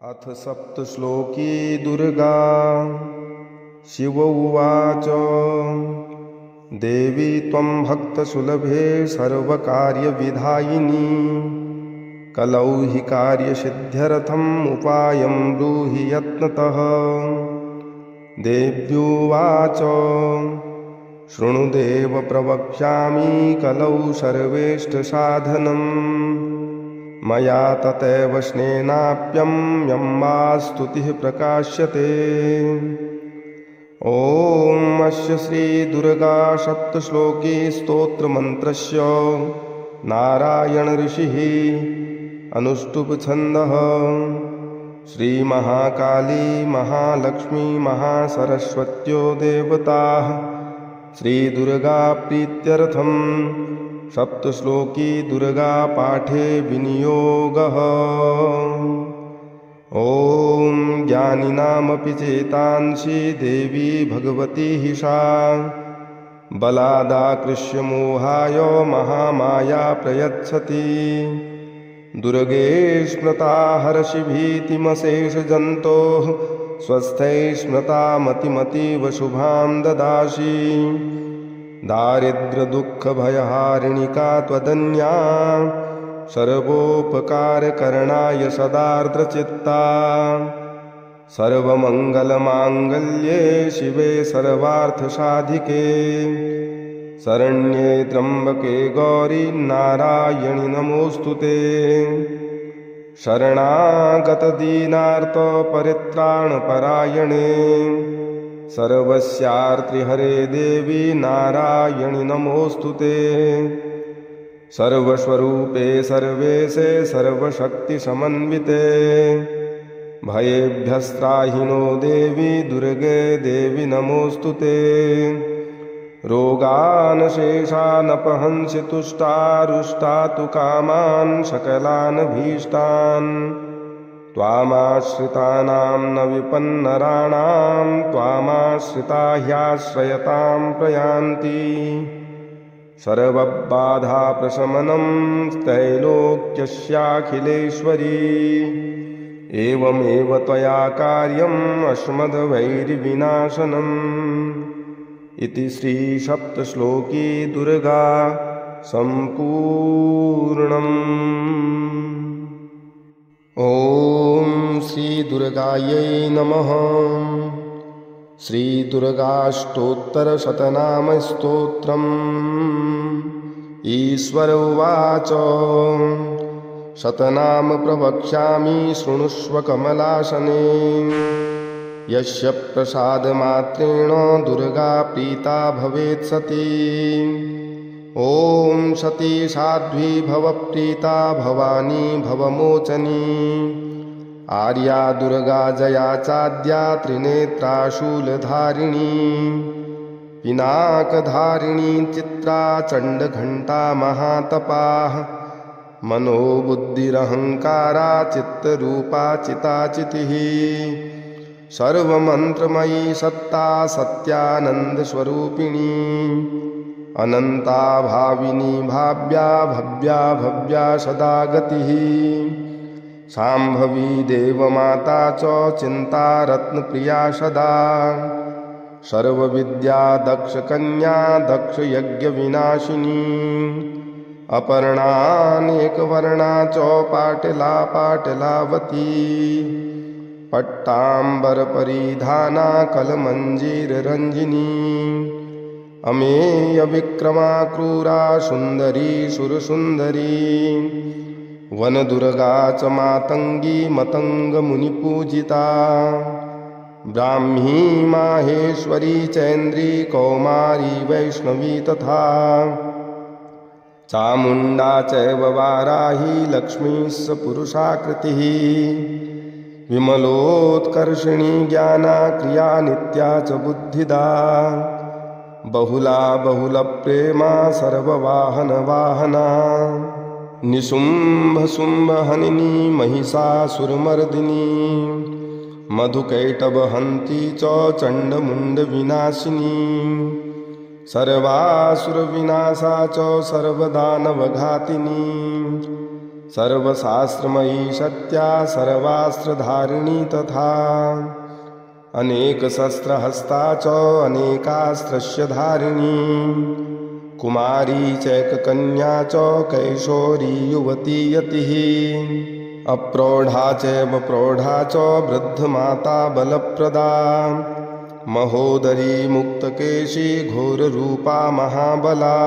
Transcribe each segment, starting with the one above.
अथ सप्तश्लोकी दुर्गा। शिव उवाच देवी त्वं भक्तसुलभे सर्वकार्यविधायिनी कलौ हि कार्यसिद्ध्यर्थम् उपायं ब्रूहि यत्नतः। देव्युवाच शृणुदेव प्रवक्ष्यामि कलौ सर्वेष्टसाधनम् मया ततैव स्नेनाप्यं यं वा स्तुतिः प्रकाश्यते। ॐ अस्य श्रीदुर्गा सप्तश्लोकी स्तोत्रमन्त्रस्य नारायण ऋषिः अनुष्टुप् श्रीमहाकाली महालक्ष्मी महासरस्वत्यो देवताः श्रीदुर्गा प्रीत्यर्थम् सप्तश्लोकी दुर्गा पाठे विनियोगः। ॐ ज्ञानिनामपि चेतांसि देवी भगवती हि सा बलादाकृष्य मोहाय महामाया प्रयच्छति। दुर्गे स्मृता हर्षि भीतिमशेषजन्तोः स्वस्थैः स्मृता मतिमतीव शुभां ददासि। दारिद्र्यदुःखभयहारिणिका त्वदन्या सर्वोपकारकरणाय सदार्द्रचित्ता। सर्वमङ्गलमाङ्गल्ये शिवे सर्वार्थसाधिके शरण्ये त्र्यम्बके गौरी नारायणि नमोऽस्तुते। शरणागतदीनार्तपरित्राणपरायणे सर्वस्यार्तिहरे देवी नारायणि नमोऽस्तुते। सर्वस्वरूपे सर्वेशे सर्वशक्तिसमन्विते भयेभ्यस्त्राहिनो देवी दुर्गे देवी नमोऽस्तुते। रोगान् शेषानपहंसि तुष्टारुष्टातु कामान् सकलान् भीष्टान् त्वामाश्रितानां न विपन्नराणां त्वामाश्रिता ह्याश्रयतां प्रयान्ति। सर्वबाधाप्रशमनं त्रैलोक्यस्याखिलेश्वरी एवमेव त्वया कार्यम् अस्मद्वैरिविनाशनम्। इति श्रीसप्तश्लोकी दुर्गा सम्पूर्णम्। ॐ श्रीदुर्गायै नमः। श्रीदुर्गाष्टोत्तरशतनामस्तोत्रम्। ईश्वर उवाच शतनाम प्रवक्ष्यामि शृणुष्व कमलासने। यस्य प्रसादमात्रेण दुर्गा प्रीता भवेत् सती। ॐ सती साध्वी भवप्रीता भवानी भवमोचनी। आर्या दुर्गा जया चाद्या त्रिनेत्रा शूलधारिणी। पिनाकधारिणी चित्रा चण्डघण्टा महातपाः। मनोबुद्धिरहङ्कारा चित्तरूपा चिताचितिः। सर्वमन्त्रमयी सत्ता सत्यानन्दस्वरूपिणी। अनन्ता भाविनी भाव्या भव्या भव्या सदा गतिः। शाम्भवी देवमाता च चिन्ता रत्नप्रिया सदा। सर्वविद्या दक्षकन्या दक्षयज्ञविनाशिनी। अपर्णानेकवर्णा च पाटला पाटलावती। पट्टाम्बरपरिधाना कलमञ्जीररञ्जिनी। अमेयविक्रमा क्रूरा सुन्दरी सुरसुन्दरी। वनदुर्गा च मातङ्गी मतङ्गमुनिपूजिता। ब्राह्मी माहेश्वरी चैन्द्री कौमारी वैष्णवी तथा। चामुण्डा चैव वाराही लक्ष्मीश्च पुरुषाकृतिः। विमलोत्कर्षिणी ज्ञाना क्रिया नित्या च बुद्धिदा। बहुला बहुलप्रेमा सर्ववाहनवाहना। निशुम्भशुम्भहनिनी महिषासुरमर्दिनी। मधुकैटभहन्ती च चण्डमुण्डविनाशिनी। सर्वासुरविनाशा च सर्वदानवघातिनी। सर्वशास्त्रमयी सत्या सर्वास्त्रधारिणी तथा अनेकशस्त्रहस्ता च अनेकास्त्रस्य धारिणी कुमारी चैककन्या च कैशोरी युवती यतिः अप्रौढा चैव प्रौढा च वृद्धमाता बलप्रदा महोदरी मुक्तकेशी घोररूपा महाबला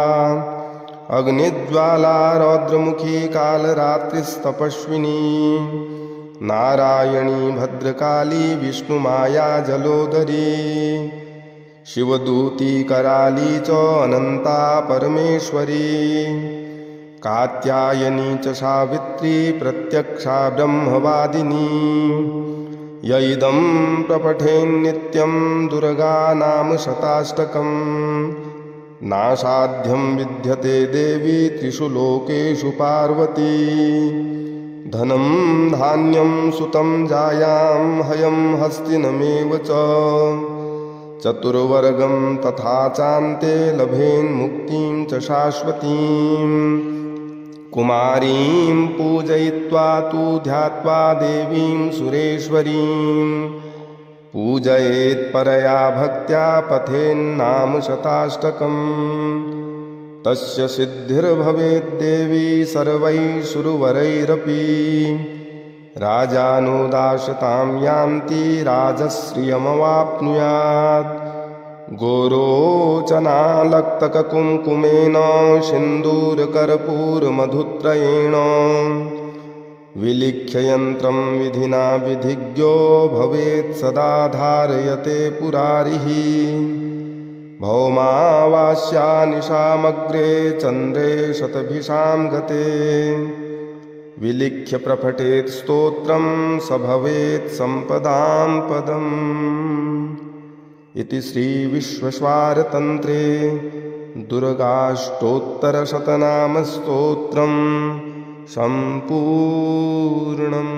अग्निज्वाला रौद्रमुखी कालरात्रिस्तपस्विनी नारायणी भद्रकाली विष्णुमाया जलोदरी शिवदूती कराली च अनंता परमेश्वरी कात्यायनी च सावित्री प्रत्यक्षा ब्रह्मवादिनी यैदं प्रपठेन्नित्यं दुर्गा नाम शताष्टकम् नासाध्यं विद्यते देवी त्रिषु लोकेषु पार्वती धनं धान्यं सुतं जायां हयं हस्तिनमेव च चतुर्वर्गं तथा चान्ते लभेन्मुक्तिं च शाश्वतीं कुमारीं पूजयित्वा तु ध्यात्वा देवीं सुरेश्वरीं पूजयेत्परया भक्त्या पठेन्नाम शताष्टकम् तस्य सिद्धिर्भवेद्देवी सर्वैः सुरवरैरपि राजानो दाशतां यान्ति राजश्रियमवाप्नुयात् गोरोचनालक्तककुङ्कुमेन सिन्दूरकर्पूरमधुत्रयेण विलिख्य यन्त्रं विधिना विधिज्ञो भवेत् सदा धारयते पुरारिः भौमावास्या निशामग्रे चन्द्रे शतभिषां गते विलिख्य प्रपठेत् स्तोत्रं स भवेत् सम्पदां पदम् इति श्रीविश्वस्वारतन्त्रे दुर्गाष्टोत्तरशतनामस्तोत्रम् सम्पूर्णम्।